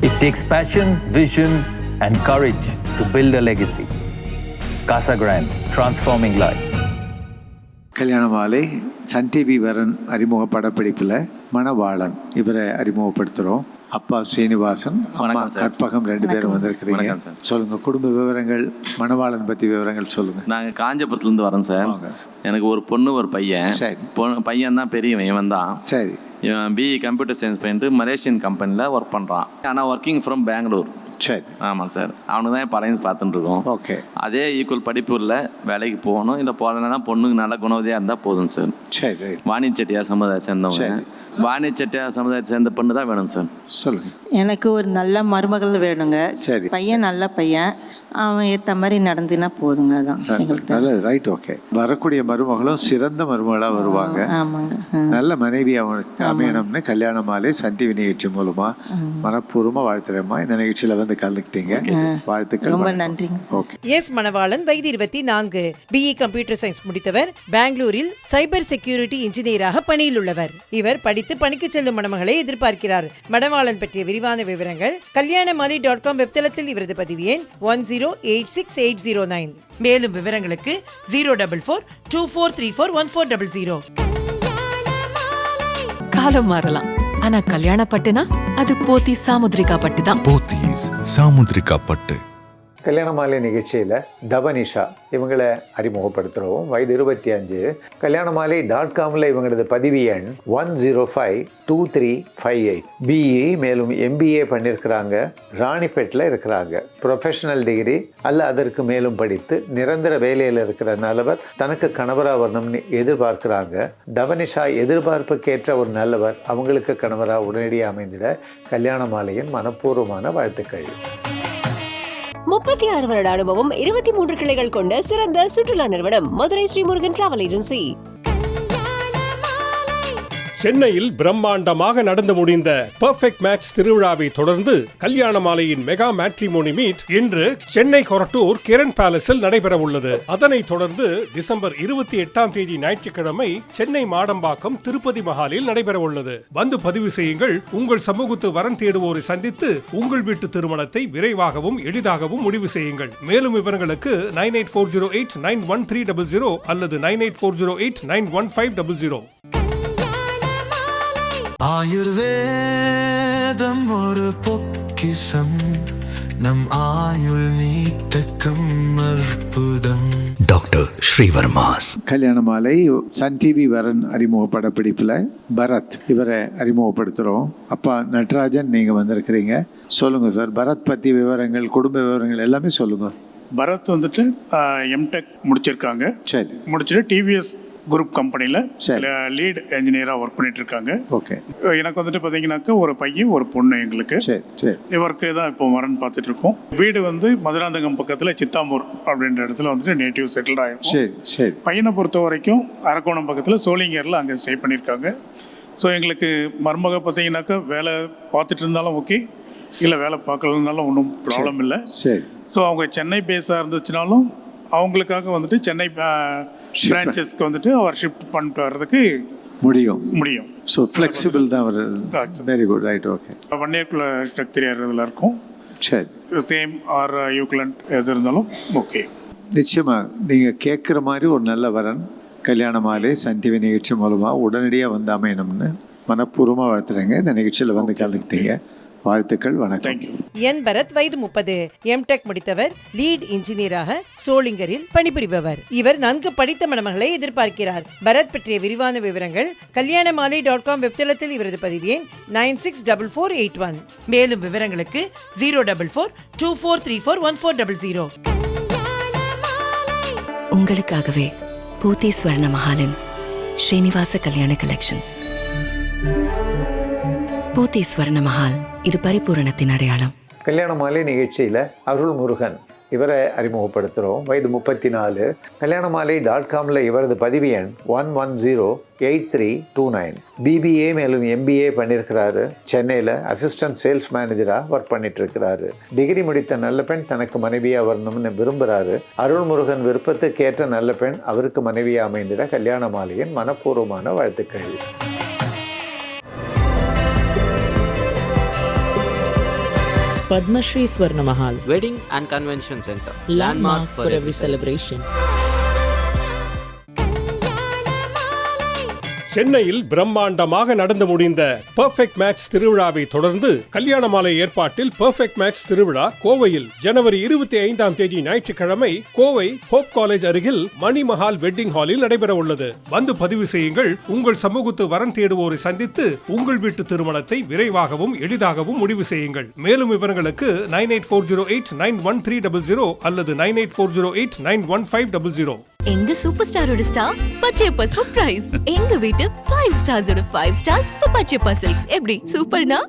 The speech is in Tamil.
It takes passion, vision, and courage to build a legacy. Casa Grande, transforming lives. கல்யாண மாலை சன் டிவி வரன் அறிமுக படப்பிடிப்பில் மணவாளன் இவரை அறிமுகப்படுத்துகிறோம். அப்பா ஸ்ரீனிவாசன், அம்மா கற்பகம், 2 பேரும் வந்திருக்கிறீங்க. சொல்லுங்க, குடும்ப விவரங்கள், மணவாளன் பற்றி விவரங்கள் சொல்லுங்க. நாங்கள் காஞ்சிபுரத்துலேருந்து வரோம் சார். எனக்கு ஒரு பொண்ணு ஒரு பையன். சரி. பையன் தான் பெரியவன், இவன் தான். சரி. இவன் பிஇ கம்ப்யூட்டர் சயின்ஸ் பண்ணிட்டு மலேசியன் கம்பெனியில் ஒர்க் பண்ணுறான். ஆனால் ஒர்க்கிங் ஃப்ரம் பெங்களூர். சரி. ஆமாம் சார். அவனுக்கு தான் இப்போ அலைன்ஸ் பார்த்துட்டு இருக்கோம். ஓகே. அதே ஈக்குவல் படிப்பு இல்லை, வேலைக்கு போகணும். இல்லை போகலன்னா பொண்ணுக்கு நல்ல குணவதியாக இருந்தால் போதும் சார். சரி. வாணி செட்டியார் சமுதாயம் சேர்ந்தவங்க. வாணி செட்டியார் சமுதாயத்தை சேர்ந்த பொண்ணு தான் வேணும் சார். சொல்லுங்க. எனக்கு ஒரு நல்ல மருமகள் வேணுங்க. சரி. பையன் நல்ல பையன், அவன் ஏற்ற மாதிரி நடந்துனா போதுங்க. அதான் எங்களுக்கு நல்லது. ரைட். ஓகே. வரக்கூடிய மருமகளும் சிறந்த மருமகளாக வருவாங்க. ஆமாங்க. நல்ல மனைவி அவனுக்கு அமையணும்னு கல்யாண மாலை சன் டிவி நிகழ்ச்சி மூலமா மனப்பூர்வமாக வாழ்த்துறேம்மா. இந்த நிகழ்ச்சியில் வந்து கலந்துக்கிட்டீங்க. வாழ்த்துக்கள். ரொம்ப நன்றிங்க. ஓகே. எஸ் மணவாளன், வயது 24, பிஇ கம்ப்யூட்டர் சயின்ஸ் முடித்தவர், பெங்களூரில் சைபர் செக்யூரிட்டி இன்ஜினியராக பணியில் உள்ளவர். இவர் படித்து பணிக்கு செல்லும் மணமகளை எதிர்பார்க்கிறார். மணவாளன் பற்றிய விரிவான விவரங்கள் kalyanamali.com வெப்தளத்தில் இவரது பதிவு எண் 10868809. மேலும் விவரங்களுக்கு 04424341400. காலம் மாறலாம், ஆனா கல்யாண பட்டுனா அது போத்தீஸ் சாமுத்ரிகா பட்டு தான். போத்தீஸ் சாமுத்ரிகா பட்டு. கல்யாண மாலை நிகழ்ச்சியில் தவனிஷா இவங்களை அறிமுகப்படுத்துகிறோம். வயது 25. கல்யாண மாலை .comல இவங்களது பதிவு எண் 1052358. பிஇ மேலும் எம்பிஏ பண்ணியிருக்கிறாங்க. ராணிப்பேட்டில் இருக்கிறாங்க. ப்ரொஃபஷனல் டிகிரி அல்ல அதற்கு மேலும் படித்து நிரந்தர வேலையில் இருக்கிற நல்லவர் தனக்கு கணவராக வரணும்னு எதிர்பார்க்குறாங்க. தவனிஷா எதிர்பார்ப்புக்கேற்ற ஒரு நல்லவர் அவங்களுக்கு கணவராக உடனடியாக அமைந்திட கல்யாண மாலையின் மனப்பூர்வமான வாழ்த்துக்கள். 36 வருட அனுபவம், 23 கிளைகள் கொண்ட சிறந்த சுற்றுலா நிறுவனம் மதுரை ஸ்ரீமுருகன் டிராவல் ஏஜென்சி. சென்னையில் பிரம்மாண்டமாக நடந்து முடிந்த பெர்ஃபெக்ட் மேட்ச் திருவிழாவை தொடர்ந்து கல்யாண மாலையின் மெகா மேட்ரிமோனி மீட் இன்று சென்னை கொரட்டூர் கிரண் பேலஸில் நடைபெற உள்ளது. அதனைத் தொடர்ந்து டிசம்பர் 28 ஞாயிற்றுக்கிழமை சென்னை மாடம்பாக்கம் திருப்பதி மஹாலில் நடைபெற உள்ளது. வந்து பதிவு செய்யுங்கள். உங்கள் சமூகத்து வரன் தேடுவோரை சந்தித்து உங்கள் வீட்டு திருமணத்தை விரைவாகவும் எளிதாகவும் முடிவு செய்யுங்கள். மேலும் விவரங்களுக்கு 9840891300 அல்லது 9840891500. ஆயுர்வேதம் ஒரு பொக்கிஷம், நம் ஆயுள் நீட்டக்கும் அற்புதம். டாக்டர் ஸ்ரீவர்மாஸ். கல்யாண மாலை சன் டிவி வரன் அறிமுக படப்பிடிப்பில் பரத் இவரை அறிமுகப்படுத்துகிறோம். அப்பா நட்ராஜன், நீங்கள் வந்திருக்கிறீங்க. சொல்லுங்கள் சார், பரத் பற்றி விவரங்கள், குடும்ப விவரங்கள் எல்லாமே சொல்லுங்கள். பரத் வந்துட்டு எம்டெக் முடிச்சிருக்காங்க. சரி. முடிச்சுட்டு டிவிஎஸ் குரூப் கம்பெனியில் லீட் என்ஜினியராக ஒர்க் பண்ணிட்டு இருக்காங்க. ஓகே. எனக்கு வந்துட்டு பார்த்தீங்கன்னாக்கா ஒரு பையன் ஒரு பொண்ணு எங்களுக்கு. சரி சரி. இவருக்கு தான் இப்போ வரன் பார்த்துட்டு இருக்கோம். வீடு வந்து மதுராந்தகம் பக்கத்தில் சித்தாமூர் அப்படின்ற இடத்துல வந்துட்டு நேட்டிவ் செட்டில்ட் ஆகிருக்கும். சரி சரி. பையனை பொறுத்த வரைக்கும் அரக்கோணம் பக்கத்தில் சோளிங்கரில் அங்கே ஸ்டே பண்ணியிருக்காங்க. ஸோ எங்களுக்கு மருமக பார்த்தீங்கன்னாக்கா வேலை பார்த்துட்டு இருந்தாலும் ஓகே, இல்லை வேலை பார்க்கலனாலும் ஒன்றும் ப்ராப்ளம் இல்லை. சரி. ஸோ அவங்க சென்னை பேஸாக இருந்துச்சுனாலும் அவங்களுக்காக வந்துட்டு சென்னை பிரான்ச்சஸ்க்கு வந்துட்டு அவர் ஷிஃப்ட் பண்ணிட்டு வர்றதுக்கு முடியும். ஸோ ஃப்ளெக்சிபிள் தான் அவர். Very good. ரைட். ஓகே. 1 இயர்க்குள்ள ஸ்ட்ரக்சர் இதில் இருக்கும். சரி. சேம் ஆர் யூக்லண்ட் எது இருந்தாலும் ஓகே. நிச்சயமாக நீங்கள் கேட்குற மாதிரி ஒரு நல்ல வரன் கல்யாண மாலை சன் டிவி நிகழ்ச்சி மூலமாக உடனடியாக வந்து அமையணும்னு மனப்பூர்வமாக வாழ்த்துறேங்க. இந்த நிகழ்ச்சியில் வந்து கலந்துக்கிட்டீங்க. வாழ்த்துக்கள். வணக்கம். என் பரத், வயது 30, எம்டெக் முடித்தவர், லீட் இன்ஜினியராக சோளிங்கரில் பணிபுரிபவர். இவர் நன்கு படித்த மணமகளை எதிர்பார்க்கிறார். பரத் பற்றிய விரிவான விவரங்கள் kalyanamali.com வெப்தளத்தில் இவரது பதிவு எண் 964481. மேலும் விவரங்களுக்கு 04424341400. உங்களுக்காகவே போத்தீஸ் ஸ்வர்ண மஹாலின் ஸ்ரீனிவாச கல்யாண கலெக்ஷன்ஸ். போத்தீஸ் ஸ்வர்ண மஹால், இது பரிபூரணத்தின் அடையாளம். கல்யாண மாலை நிகழ்ச்சியில் அருள் முருகன் இவரை அறிமுகப்படுத்துகிறோம். வயது 34. கல்யாண மாலை .comல இவரது பதிவு எண் 1108329. பிபிஏ மேலும் எம்பிஏ பண்ணியிருக்கிறாரு. சென்னையில் அசிஸ்டன்ட் சேல்ஸ் மேனேஜராக ஒர்க் பண்ணிட்டு இருக்கிறாரு. டிகிரி முடித்த நல்ல பெண் தனக்கு மனைவியாக வரணும்னு விரும்புகிறாரு. அருள் முருகன் விருப்பத்துக்கு ஏற்ற நல்ல பெண் அவருக்கு மனைவியாக அமைந்திட கல்யாண மாலையின் மனப்பூர்வமான வாழ்த்துக்கள். Padmashri Swarna Mahal, Wedding and Convention Center, landmark for every celebration. சென்னையில் பிரம்மாண்டமாக நடந்து முடிந்த பெர்ஃபெக்ட் மேட்ச் திருவிழாவை தொடர்ந்து கல்யாண மாலை ஏற்பாட்டில் பெர்ஃபெக்ட் மேட்ச் திருவிழா கோவையில் ஜனவரி 25ஆம் தேதி ஞாயிற்றுக்கிழமை கோவை ஹோப் காலேஜ் அருகில் மணிமஹால் வெட்டிங் ஹாலில் நடைபெற உள்ளது. வந்து பதிவு செய்யுங்கள். உங்கள் சமூகத்து வரன் தேடுவோரை சந்தித்து உங்கள் வீட்டு திருமணத்தை விரைவாகவும் எளிதாகவும் முடிவு செய்யுங்கள். மேலும் விவரங்களுக்கு 9840891300 அல்லது 9840891500. எங்க சூப்பர் ஸ்டாரோட ஸ்டார் பச்சையப்பா சர்ப்ரைஸ். எங்க வீட்டு 5 ஸ்டார்ஸோட 5 ஸ்டார்ஸ் பச்சையப்பா சில்க்ஸ். எப்படி சூப்பர்னா?